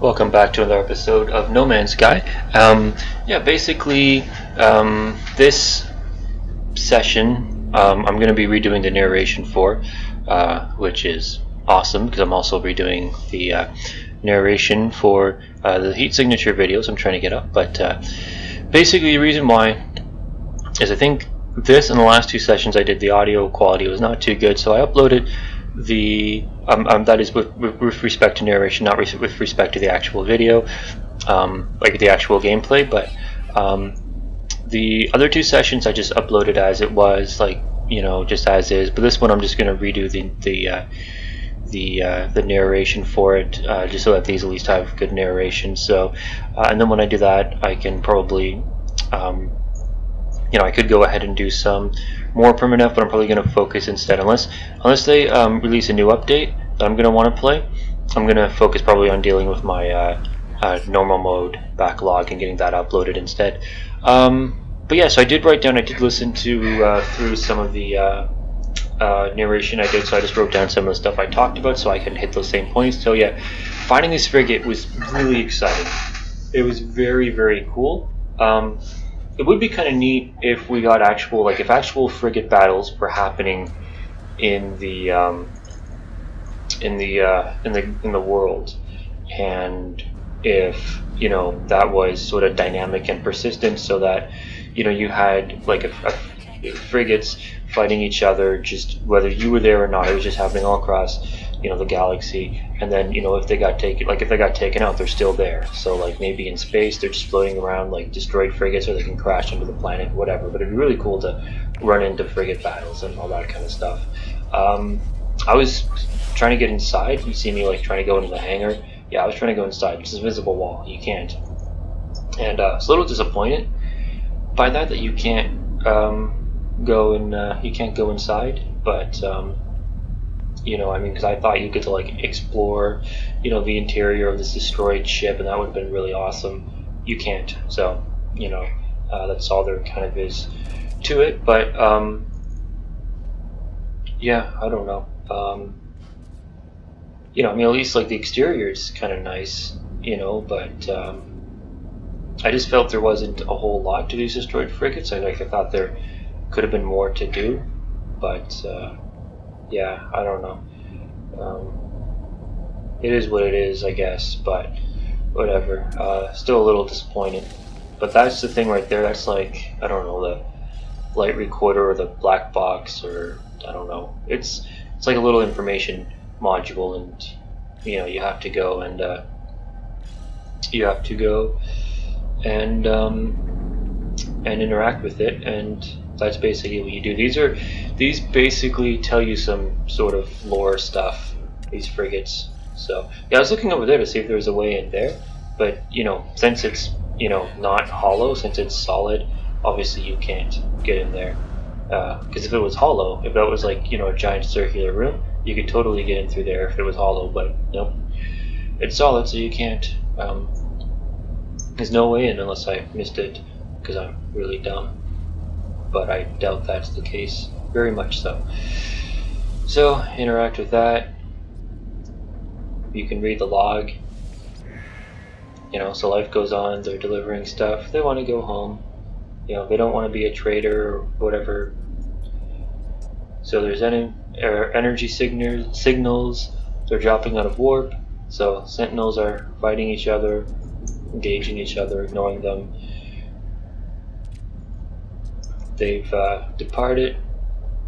Welcome back to another episode of No Man's Sky. Basically, this session I'm going to be redoing the narration for, which is awesome because I'm also redoing the narration for the heat signature videos I'm trying to get up. But basically, the reason why is I think this and the last two sessions I did, the audio quality was not too good, so I uploaded the that is with respect to narration, not with respect to the actual video, like the actual gameplay. But the other two sessions I just uploaded as it was, like, just as is. But this one I'm just going to redo the narration for it, just so that these at least have good narration. So, and then when I do that, I can probably, I could go ahead and do some more Permadeath, but I'm probably going to focus instead, unless they release a new update that I'm going to want to play. I'm going to focus probably on dealing with my normal mode backlog and getting that uploaded instead. But yeah, so I did listen to through some of the narration I did, so I just wrote down some of the stuff I talked about so I can hit those same points. So yeah, finding this frigate was really exciting. It was very, very cool. It would be kind of neat if we got if actual frigate battles were happening in the world, and if that was sort of dynamic and persistent, so that you had like frigates fighting each other, just whether you were there or not. It was just happening all across the galaxy, and then if they got taken out, they're still there. So like maybe in space they're just floating around like destroyed frigates, or they can crash into the planet, whatever. But it'd be really cool to run into frigate battles and all that kind of stuff. I was trying to get inside. You see me like trying to go into the hangar. Yeah, I was trying to go inside. It's a visible wall. You can't. And it's a little disappointed by that you can't go inside. But because I thought you could explore, the interior of this destroyed ship, and that would have been really awesome. You can't. So, that's all there kind of is to it. But yeah, I don't know. At least like the exterior is kind of nice, but I just felt there wasn't a whole lot to these destroyed frigates. I thought there could have been more to do, but yeah, I don't know. It is what it is, I guess, but whatever. Still a little disappointed. But that's the thing right there. That's like, I don't know, the light recorder or the black box, or I don't know. It's like a little information module, and you have to go and interact with it, and that's basically what you do. These basically tell you some sort of lore stuff, these frigates. So yeah, I was looking over there to see if there was a way in there, but since it's not hollow, since it's solid, obviously you can't get in there. Because if it was hollow, if that was like a giant circular room, you could totally get in through there if it was hollow. But nope, it's solid, so you can't. There's no way in unless I missed it because I'm really dumb. But I doubt that's the case, very much so. So interact with that. You can read the log. So life goes on. They're delivering stuff. They want to go home. They don't want to be a traitor or whatever. So there's energy signals. They're dropping out of warp. So sentinels are fighting each other, engaging each other, ignoring them. They've departed.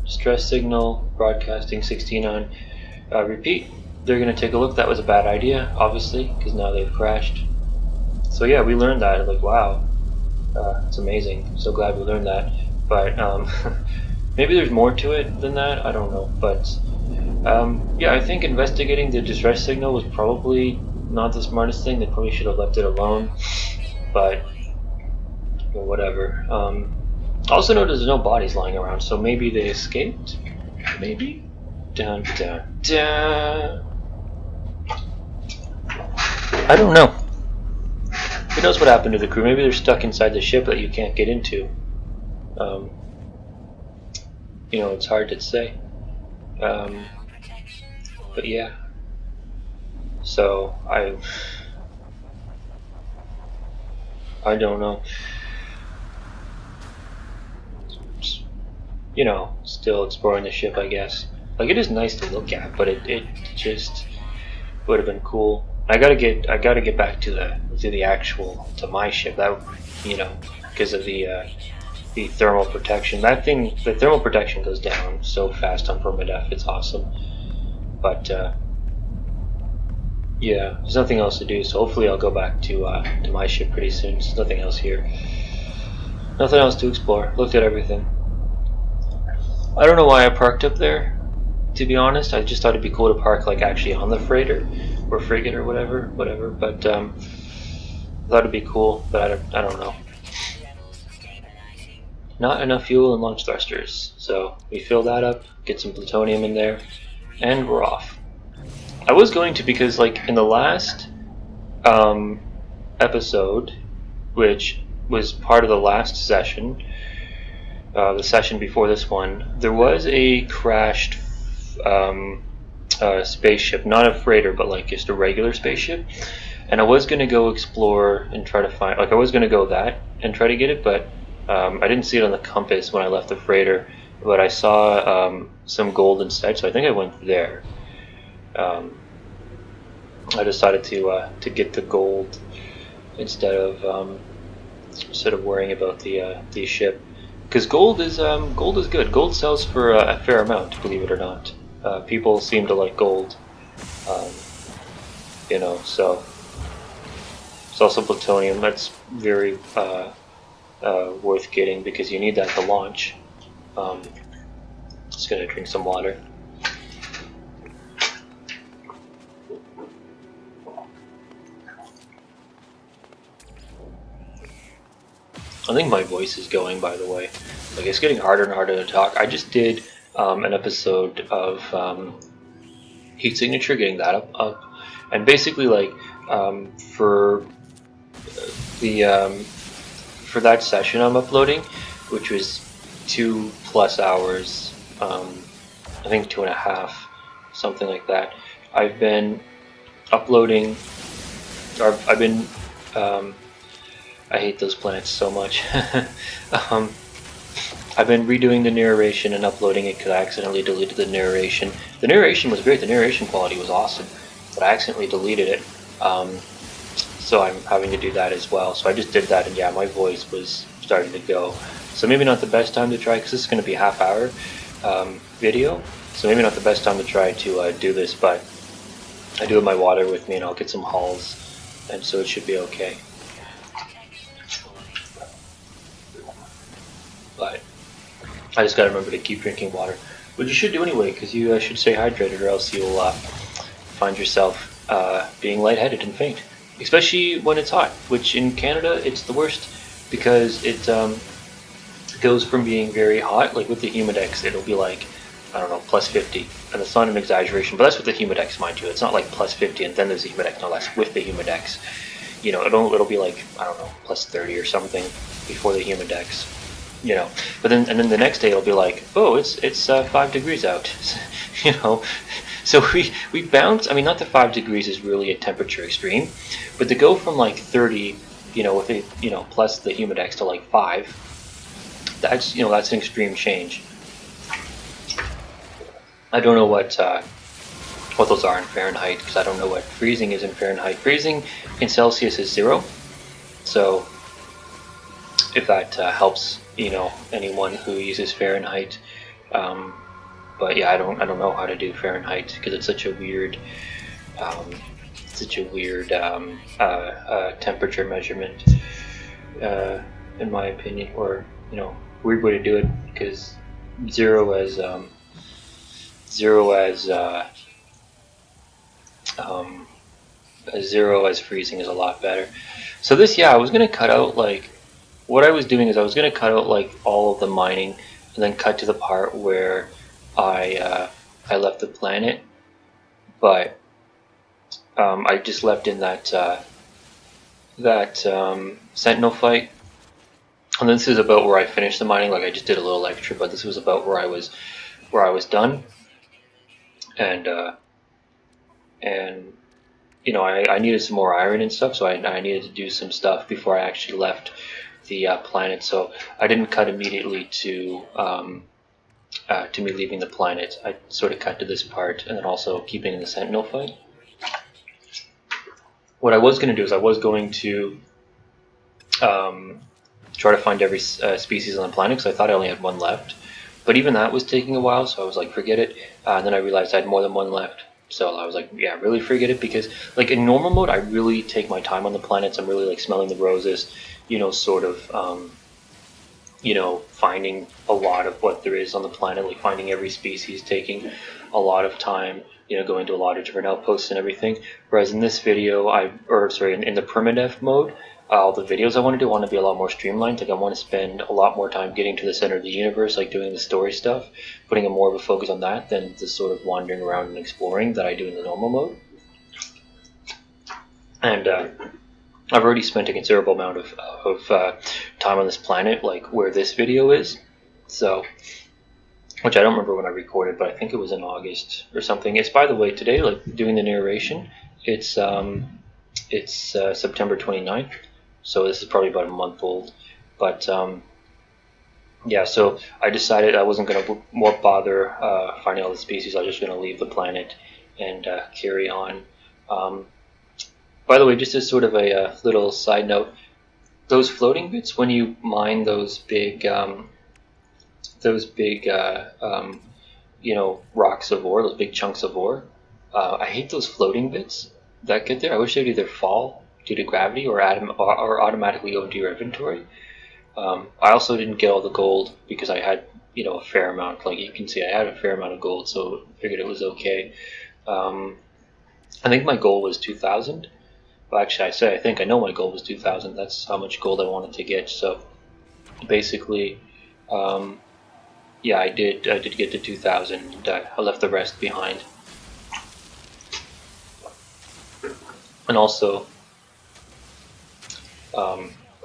Stress signal broadcasting 16 on repeat. They're going to take a look. That was a bad idea, obviously, because now they've crashed. So yeah, we learned that. Like, wow. It's amazing. I'm so glad we learned that. But maybe there's more to it than that. I don't know. But yeah, I think investigating the distress signal was probably not the smartest thing. They probably should have left it alone. But whatever. Also notice there's no bodies lying around, so maybe they escaped. Maybe. Dun dun dun. I don't know. Who knows what happened to the crew? Maybe they're stuck inside the ship that you can't get into. It's hard to say. But yeah. So I don't know. You know, still exploring the ship, I guess. Like, it is nice to look at, but it just would have been cool. I gotta get back to to my ship. That, you know, because of the thermal protection. The thermal protection goes down so fast on Permadeath. It's awesome. But yeah, there's nothing else to do. So hopefully I'll go back to my ship pretty soon. There's nothing else here. Nothing else to explore. Looked at everything. I don't know why I parked up there. To be honest, I just thought it'd be cool to park like actually on the freighter or frigate or whatever. But I thought it'd be cool, but I don't know. Not enough fuel and launch thrusters, so we fill that up, get some plutonium in there, and we're off. I was going to, because like in the last episode, which was part of the last session, the session before this one, there was a crashed spaceship, not a freighter, but like just a regular spaceship. And I was going to go explore and try to find, like I was going to go that and try to get it, but I didn't see it on the compass when I left the freighter, but I saw some gold instead, so I think I went there. I decided to get the gold instead of worrying about the ship, because gold is good. Gold sells for a fair amount, believe it or not. People seem to like gold, you know. So it's also plutonium. That's very worth getting because you need that to launch. Just gonna drink some water. I think my voice is going, by the way. Like, it's getting harder and harder to talk. I just did an episode of heat signature, getting that up. And basically, like, for that session I'm uploading, which was 2+ hours, I think 2.5, something like that. I've been uploading, or I've been, I hate those plants so much. I've been redoing the narration and uploading it because I accidentally deleted the narration. The narration was great, the narration quality was awesome, but I accidentally deleted it. So I'm having to do that as well. So I just did that, and yeah, my voice was starting to go. So maybe not the best time to try, because this is going to be a half-hour video. So maybe not the best time to try to do this, but I do have my water with me, and I'll get some hulls, and so it should be okay. But I just gotta remember to keep drinking water, which you should do anyway, because you should stay hydrated, or else you'll find yourself being lightheaded and faint. Especially when it's hot, which in Canada it's the worst, because it goes from being very hot, like with the humidex, it'll be like, I don't know, +50, and it's not an exaggeration, but that's with the humidex, mind you. It's not like +50 and then there's the humidex. No, that's with the humidex. You know, it'll be like, I don't know, +30 or something before the humidex. You know, but then the next day it'll be like, oh, it's 5 degrees out. You know, so we bounce. I mean, not that 5 degrees is really a temperature extreme, but to go from like 30, you know, with it, you know, plus the humidex to like 5, that's, you know, that's an extreme change. I don't know what those are in Fahrenheit, because I don't know what freezing is in Fahrenheit. Freezing in Celsius is 0. So if that helps, you know, anyone who uses Fahrenheit. But yeah, I don't know how to do Fahrenheit, because it's such a weird temperature measurement, in my opinion, or, you know, weird way to do it, because zero as freezing is a lot better. So this, yeah, I was gonna cut out, like, what I was doing is I was gonna cut out like all of the mining, and then cut to the part where I left the planet, but I just left in that sentinel fight. And this is about where I finished the mining. Like, I just did a little lecture, but this was about where I was done. And you know, I needed some more iron and stuff, so I needed to do some stuff before I actually left the planet. So I didn't cut immediately to me leaving the planet. I sort of cut to this part, and then also keeping in the Sentinel fight. What I was going to do is I was going to try to find every species on the planet, because I thought I only had one left. But even that was taking a while, so I was like, forget it. And then I realized I had more than one left. So I was like, yeah, really forget it, because like in normal mode, I really take my time on the planets. I'm really like smelling the roses, you know, sort of, you know, finding a lot of what there is on the planet, like finding every species, taking a lot of time, you know, going to a lot of different outposts and everything. Whereas in this video, in the Permadeath mode, all the videos I want to do want to be a lot more streamlined. Like I want to spend a lot more time getting to the center of the universe, like doing the story stuff, putting a more of a focus on that than the sort of wandering around and exploring that I do in the normal mode. And I've already spent a considerable amount of time on this planet, like where this video is. So, which I don't remember when I recorded, but I think it was in August or something. It's, by the way, today, like doing the narration, it's September 29th. So this is probably about a month old. But yeah, so I decided I wasn't going to bother finding all the species. I was just going to leave the planet and carry on. By the way, just as sort of a little side note, those floating bits, when you mine those big you know, rocks of ore, those big chunks of ore, I hate those floating bits that get there. I wish they'd either fall due to gravity or automatically go into your inventory. I also didn't get all the gold because I had, you know, a fair amount. Like you can see, I had a fair amount of gold, so I figured it was okay. I think my goal was 2,000. Well, actually, I know my goal was 2,000. That's how much gold I wanted to get. So basically, yeah, I did get to 2,000. I left the rest behind. And also,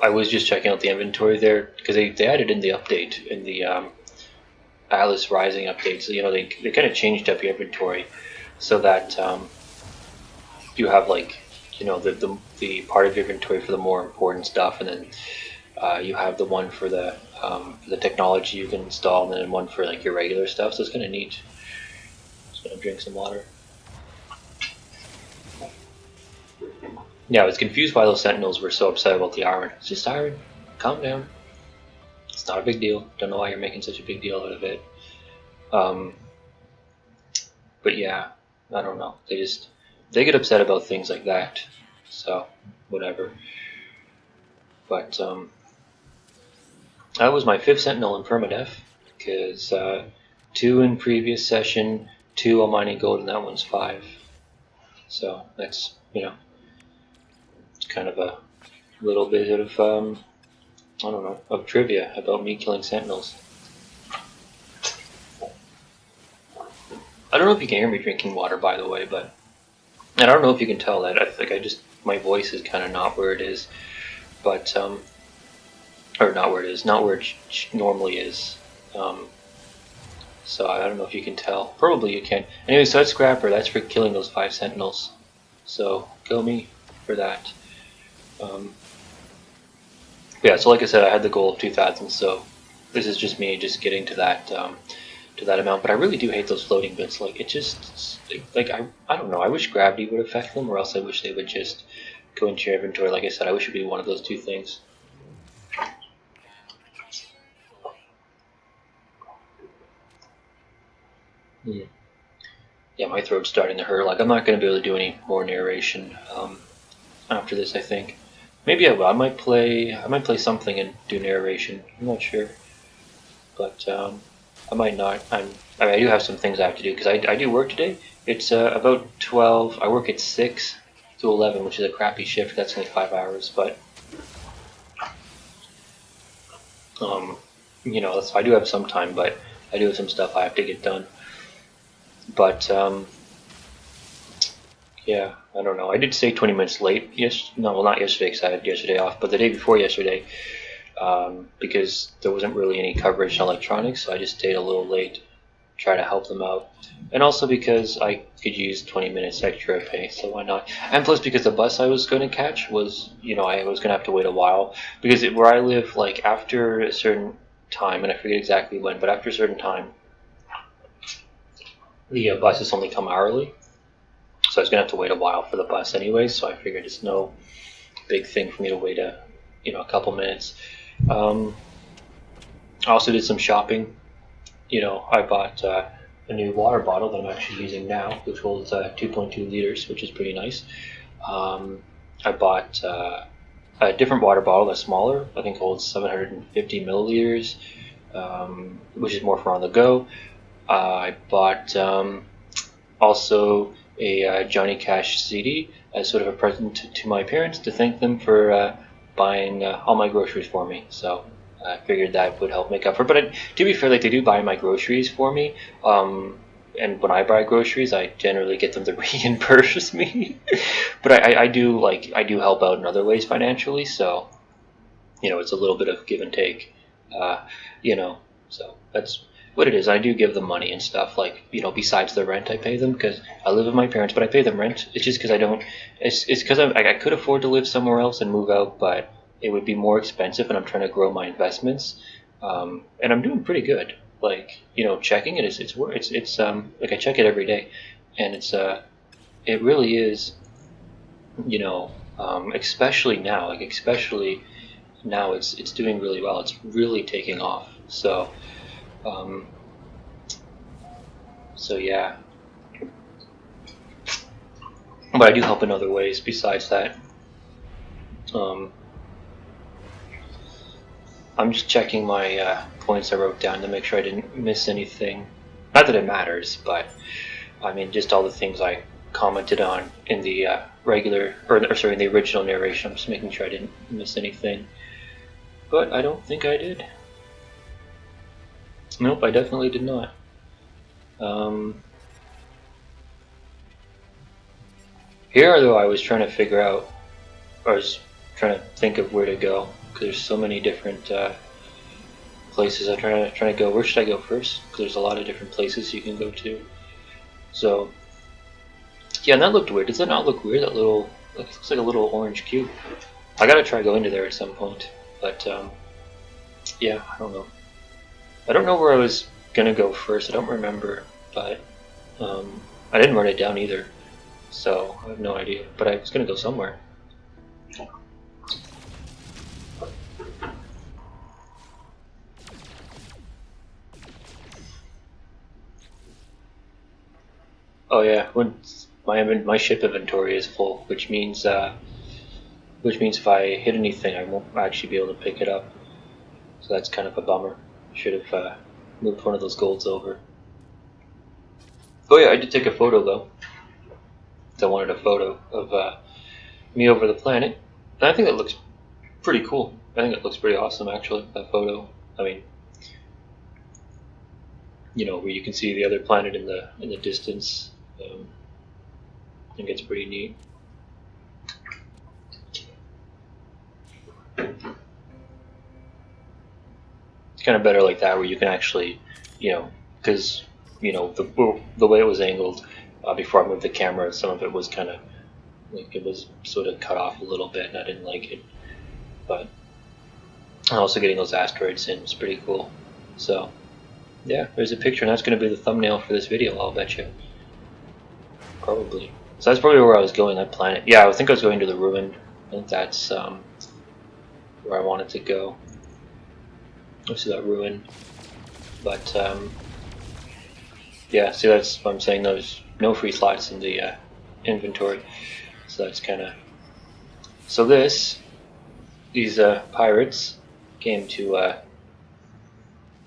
I was just checking out the inventory there, because they added in the update, in the Atlas Rising update. So, you know, they kind of changed up your inventory so that you have, like, you know, the part of your inventory for the more important stuff, and then you have the one for the technology you can install, and then one for like your regular stuff. So it's kind of neat. Just gonna drink some water. Yeah, I was confused why those sentinels were so upset about the iron. It's just iron. Calm down. It's not a big deal. Don't know why you're making such a big deal out of it. But yeah, I don't know. They get upset about things like that. So whatever. But that was my 5th sentinel in Permadeath, because 2 in previous session, 2 on mining gold, and that one's 5. So that's, you know, it's kind of a little bit of I don't know, of trivia about me killing sentinels. I don't know if you can hear me drinking water, by the way, but I don't know if you can tell that. I think my voice is kind of not where it is, but or not where it is, not where it normally is. So I don't know if you can tell. Probably you can. Anyway, so that's Scrapper. That's for killing those 5 sentinels. So go me for that. Yeah. So like I said, I had the goal of 2,000. So this is just me just getting to that amount. But I really do hate those floating bits. Like it just like I don't know. I wish gravity would affect them, or else I wish they would just go into your inventory. Like I said, I wish it would be one of those 2 things. Yeah, my throat's starting to hurt. Like I'm not going to be able to do any more narration after this. I think maybe I will. I might play something and do narration. I'm not sure, but I might not. I mean, I do have some things I have to do because I do work today. It's about 12. I work at 6 to 11, which is a crappy shift. That's only 5 hours, but you know, I do have some time, but I do have some stuff I have to get done. But yeah, I don't know. I did stay 20 minutes late. Well, not yesterday because I had yesterday off, but the day before yesterday, because there wasn't really any coverage on electronics, so I just stayed a little late. try to help them out. And also because I could use 20 minutes extra pay, so why not? And plus because the bus I was going to catch was, I was going to have to wait a while. Because where I live, like after a certain time, and I forget exactly when, but after a certain time, the buses only come hourly. So I was going to have to wait a while for the bus anyway, so I figured it's no big thing for me to wait a couple minutes. I also did some shopping. I bought a new water bottle that I'm actually using now, which holds 2.2 liters, which is pretty nice. I bought a different water bottle that's smaller. I think holds 750 milliliters, which is more for on the go. I bought also a Johnny Cash CD as sort of a present to my parents to thank them for buying all my groceries for me. So I figured that would help make up for it. But to be fair, like they do buy my groceries for me. And when I buy groceries, I generally get them to reimburse me. But I do help out in other ways financially. So it's a little bit of give and take. So that's what it is. I do give them money and stuff, like besides the rent I pay them, because I live with my parents, but I pay them rent. It's just because I don't. It's because I could afford to live somewhere else and move out, but it would be more expensive, and I'm trying to grow my investments, and I'm doing pretty good. Like checking it it's like I check it every day, and it really is, especially now, it's doing really well. It's really taking off. So yeah, but I do help in other ways besides that. I'm just checking my points I wrote down to make sure I didn't miss anything. Not that it matters, but I mean just all the things I commented on in the in the original narration. I'm just making sure I didn't miss anything. But I don't think I did. Nope, I definitely did not. Here, though, I was trying to figure out, I was trying to think of where to go, because there's so many different places I'm trying to go. Where should I go first? Because there's a lot of different places you can go to. So, yeah, and that looked weird. Does that not look weird? That little, looks like a little orange cube. I gotta try going to there at some point, but yeah, I don't know. I don't know where I was gonna go first. I don't remember, but I didn't write it down either, so I have no idea. But I was gonna go somewhere. Oh yeah, when my ship inventory is full, which means if I hit anything, I won't actually be able to pick it up. So that's kind of a bummer. Should have moved one of those golds over. Oh yeah, I did take a photo though. I wanted a photo of me over the planet, and I think that looks pretty cool. I think it looks pretty awesome actually. That photo. I mean, where you can see the other planet in the distance. I think it's pretty neat. It's kind of better like that, where you can actually, because the way it was angled before I moved the camera, some of it was kind of like it was sort of cut off a little bit, and I didn't like it. But also getting those asteroids in was pretty cool. So yeah, there's a picture, and that's going to be the thumbnail for this video, I'll bet you. Probably. So that's probably where I was going, that planet. Yeah, I think I was going to the ruin. I think that's where I wanted to go. Let's see that ruin. But yeah, see, that's what I'm saying. There's no free slots in the inventory, so that's kind of. So these pirates came to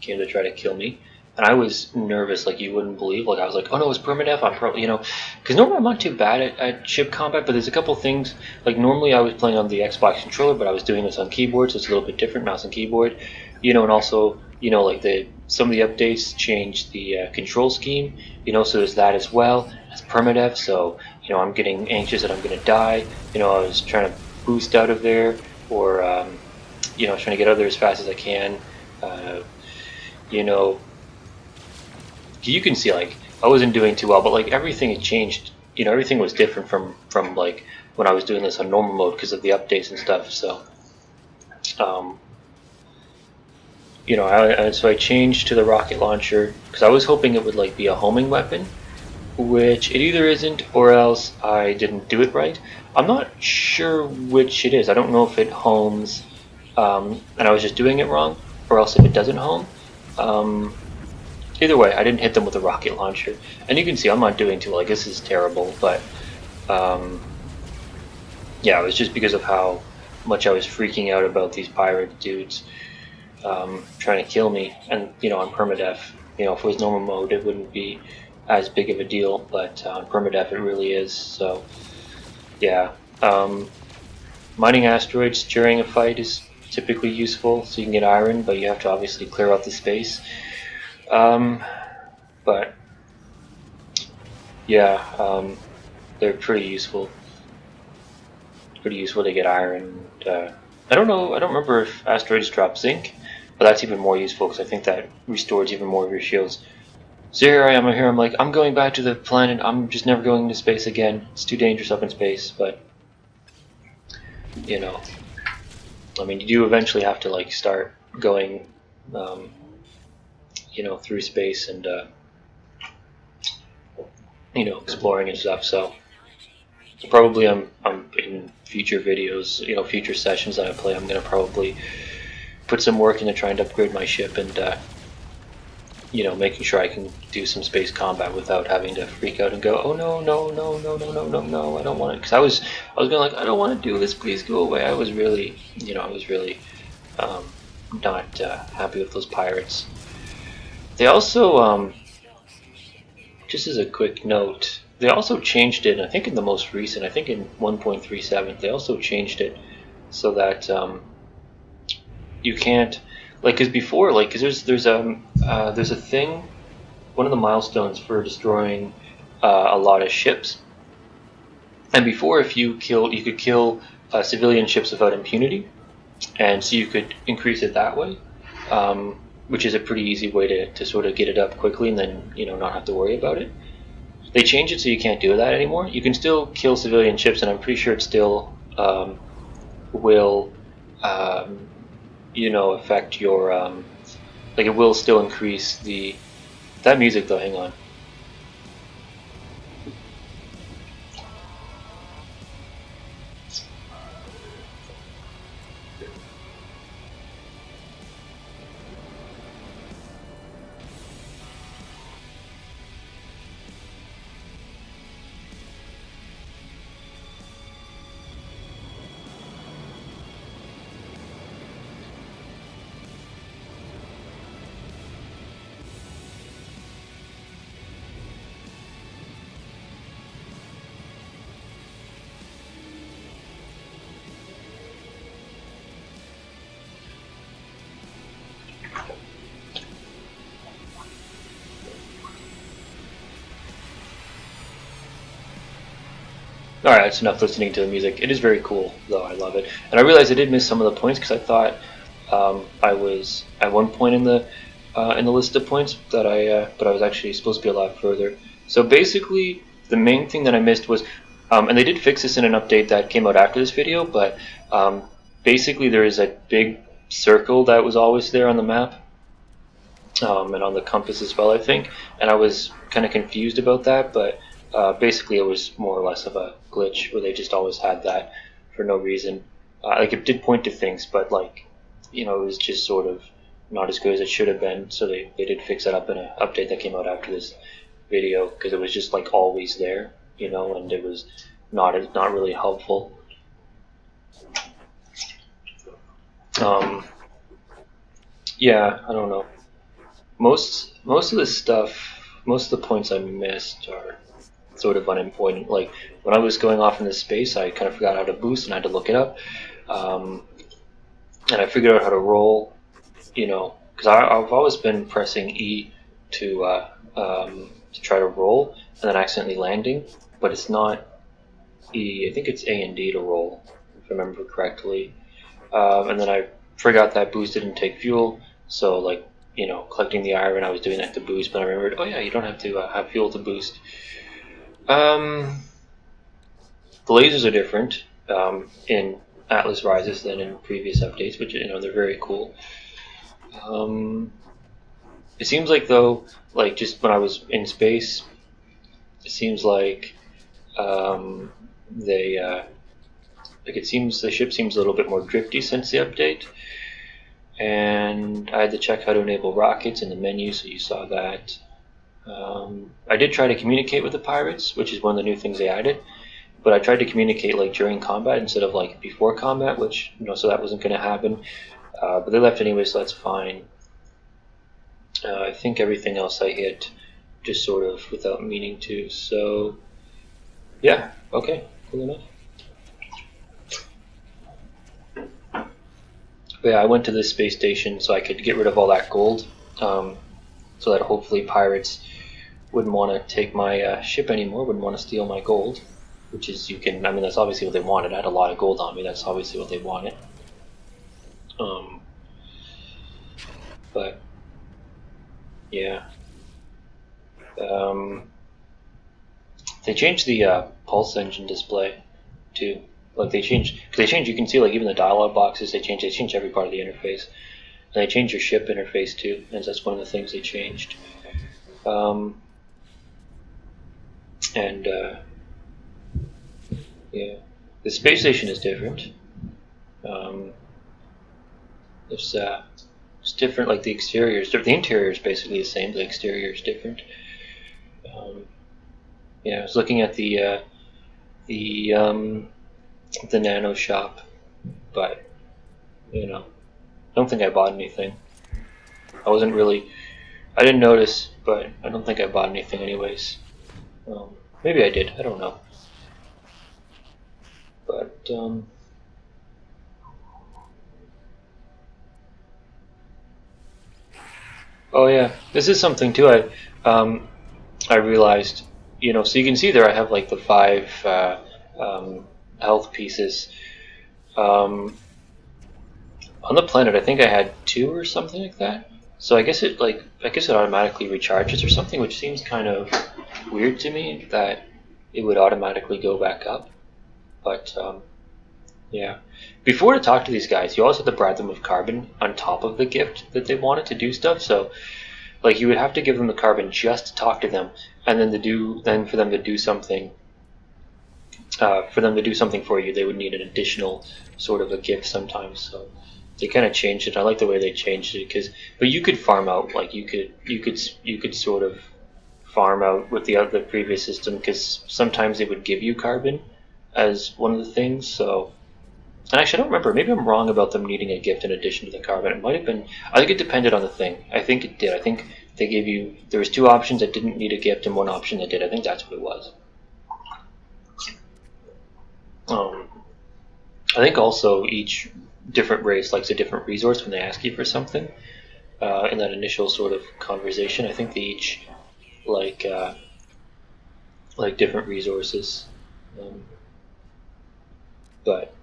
try to kill me, and I was nervous like you wouldn't believe. Like I was like, oh no, it's Permadeath. I'm probably because normally I'm not too bad at ship combat, but there's a couple things. Like normally I was playing on the Xbox controller, but I was doing this on keyboard, so it's a little bit different, mouse and keyboard. And also like some of the updates changed the control scheme. So there's that as well. It's Permadeath, so I'm getting anxious that I'm gonna die. I was trying to boost out of there, or I was trying to get out of there as fast as I can. you can see like I wasn't doing too well, but like everything had changed. You know, everything was different from like when I was doing this on normal mode because of the updates and stuff. So, you know, so I changed to the rocket launcher because I was hoping it would like be a homing weapon, which it either isn't or else I didn't do it right. I'm not sure which it is. I don't know if it homes and I was just doing it wrong, or else if it doesn't home. Either way, I didn't hit them with a rocket launcher, and you can see I'm not doing too well. Like, this is terrible, but yeah, it was just because of how much I was freaking out about these pirate dudes trying to kill me, and you know, on permadeath. You know, if it was normal mode, it wouldn't be as big of a deal, but on permadeath, it really is. So, yeah, mining asteroids during a fight is typically useful, so you can get iron, but you have to obviously clear out the space. But yeah, they're pretty useful. Pretty useful to get iron. I don't know. I don't remember if asteroids drop zinc, but that's even more useful because I think that restores even more of your shields. So here I am. Here I'm like, I'm going back to the planet. I'm just never going into space again. It's too dangerous up in space. But you know, I mean, you do eventually have to like start going, you know, through space and you know, exploring and stuff. So probably I'm in future videos, you know, future sessions that I play, I'm gonna probably put some work into trying to upgrade my ship and you know, making sure I can do some space combat without having to freak out and go, oh no, no, no, no, no, no, no, no, I don't want it. Because I was going like, I don't want to do this, please go away. I was really, you know, I was really not happy with those pirates. They also, just as a quick note, they also changed it, I think in the most recent, I think in 1.37, they also changed it so that you can't, like, because before, like, because there's a thing, one of the milestones for destroying a lot of ships, and before, if you could kill civilian ships without impunity, and so you could increase it that way, which is a pretty easy way to sort of get it up quickly and then, you know, not have to worry about it. They changed it so you can't do that anymore. You can still kill civilian ships, and I'm pretty sure it still will, you know, affect your, like it will still increase the, that music though, hang on. Alright, that's enough listening to the music. It is very cool, though. I love it. And I realized I did miss some of the points because I thought I was at one point in the list of points that but I was actually supposed to be a lot further. So basically, the main thing that I missed was, and they did fix this in an update that came out after this video, but basically there is a big circle that was always there on the map, and on the compass as well, I think. And I was kind of confused about that, but basically it was more or less of a glitch where they just always had that for no reason. Like, it did point to things, but like, you know, it was just sort of not as good as it should have been. So they did fix that up in an update that came out after this video, because it was just like always there, you know, and it was not really helpful. Yeah, I don't know. Most of the stuff, most of the points I missed are sort of unimportant. Like, when I was going off into space, I kind of forgot how to boost and I had to look it up. And I figured out how to roll, you know, because I've always been pressing E to try to roll and then accidentally landing, but it's not E. I think it's A and D to roll, if I remember correctly. And then I forgot that boost didn't take fuel, so like you know, collecting the iron, I was doing that to boost, but I remembered, oh yeah, you don't have to have fuel to boost. The lasers are different in Atlas Rises than in previous updates, which, you know, they're very cool. It seems like, though, like just when I was in space, it seems like it seems the ship seems a little bit more drifty since the update. And I had to check how to enable rockets in the menu, so you saw that. I did try to communicate with the pirates, which is one of the new things they added. But I tried to communicate like during combat instead of like before combat, which, you know, so that wasn't going to happen. But they left anyway, so that's fine. I think everything else I hit just sort of without meaning to. So yeah, okay, cool enough. But yeah, I went to this space station so I could get rid of all that gold, so that hopefully pirates wouldn't want to take my ship anymore, wouldn't want to steal my gold, which is, you can, I mean, that's obviously what they wanted. I had a lot of gold on me, that's obviously what they wanted. But yeah, they changed the pulse engine display too. Like they changed, you can see like even the dialogue boxes, they changed every part of the interface. And they changed your ship interface too, and that's one of the things they changed. Yeah, the space station is different. It's different, like the exterior is different. The interior is basically the same, the exterior is different. Yeah, I was looking at the nano shop, but, you know, I don't think I bought anything. I didn't notice, but I don't think I bought anything anyways. Maybe I did, I don't know. But, oh yeah, this is something too I realized, you know, so you can see there I have like the 5 health pieces. On the planet I think I had 2 or something like that. So I guess it automatically recharges or something, which seems kind of weird to me that it would automatically go back up. But yeah. Before to talk to these guys, you also have to bribe them with carbon on top of the gift that they wanted to do stuff. So like you would have to give them the carbon just to talk to them, and then for them to do something for you, they would need an additional sort of a gift sometimes. So they kind of changed it. I like the way they changed it, but you could farm out, like you could sort of farm out with the previous system, because sometimes they would give you carbon as one of the things. So, and actually I don't remember, maybe I'm wrong about them needing a gift in addition to the carbon. It might have been, I think it depended on the thing. I think it did. I think they gave you, there was 2 options that didn't need a gift and 1 option that did. I think that's what it was. I think also each different race likes a different resource when they ask you for something. In that initial sort of conversation, I think they each like different resources. But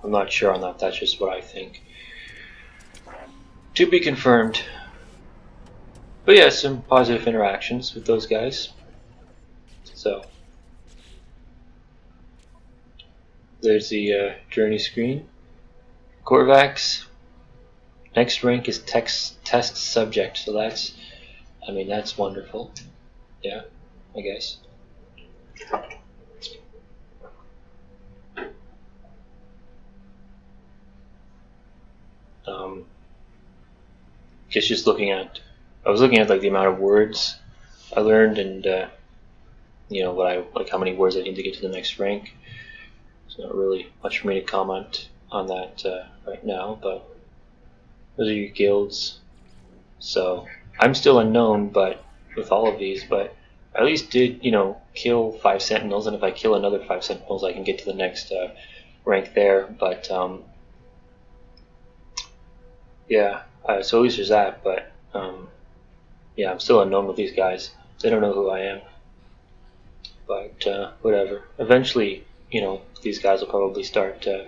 I'm not sure on that. That's just what I think. To be confirmed. But yeah, some positive interactions with those guys. So there's the journey screen. Korvax. Next rank is test subject. So that's, I mean, that's wonderful. Yeah, I guess. Just looking at, I was looking at like the amount of words I learned, and you know, how many words I need to get to the next rank. It's not really much for me to comment on that right now, but those are your guilds. So I'm still unknown, but with all of these, but I at least did, you know, kill 5 sentinels, and if I kill another 5 sentinels, I can get to the next rank there. But yeah, so at least there's that. But yeah, I'm still unknown with these guys. They don't know who I am. But whatever. Eventually, you know, these guys will probably start to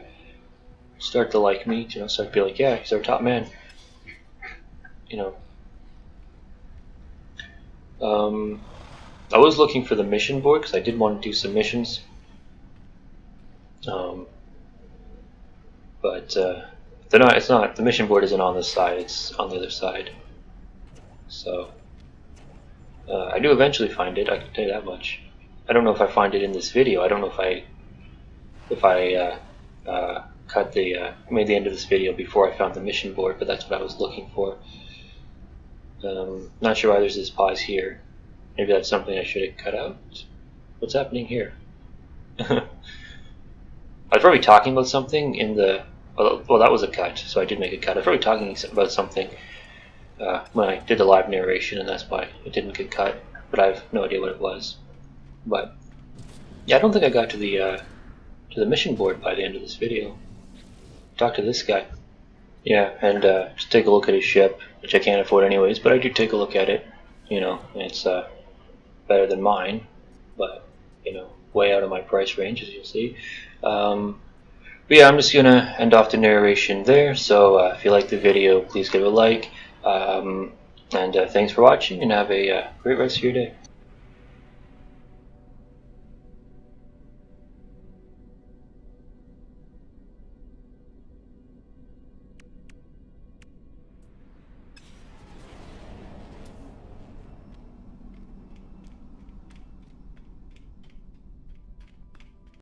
like me. You know, start to be like, yeah, he's our top man. you know, I was looking for the mission board because I did want to do some missions, but they're not. It's not. The mission board isn't on this side. It's on the other side. So I do eventually find it. I can tell you that much. I don't know if I find it in this video. I don't know if I made the end of this video before I found the mission board, but that's what I was looking for. Not sure why there's this pause here. Maybe that's something I should have cut out. What's happening here? I was probably talking about something in the... Well, that was a cut, so I did make a cut. I was probably talking about something when I did the live narration, and that's why it didn't get cut. But I have no idea what it was. But yeah, I don't think I got to the mission board by the end of this video. Talk to this guy. Yeah, and just take a look at his ship, which I can't afford anyways, but I do take a look at it. You know, it's better than mine, but, you know, way out of my price range, as you'll see. But yeah, I'm just going to end off the narration there, so if you like the video, please give it a like, and thanks for watching, and have a great rest of your day.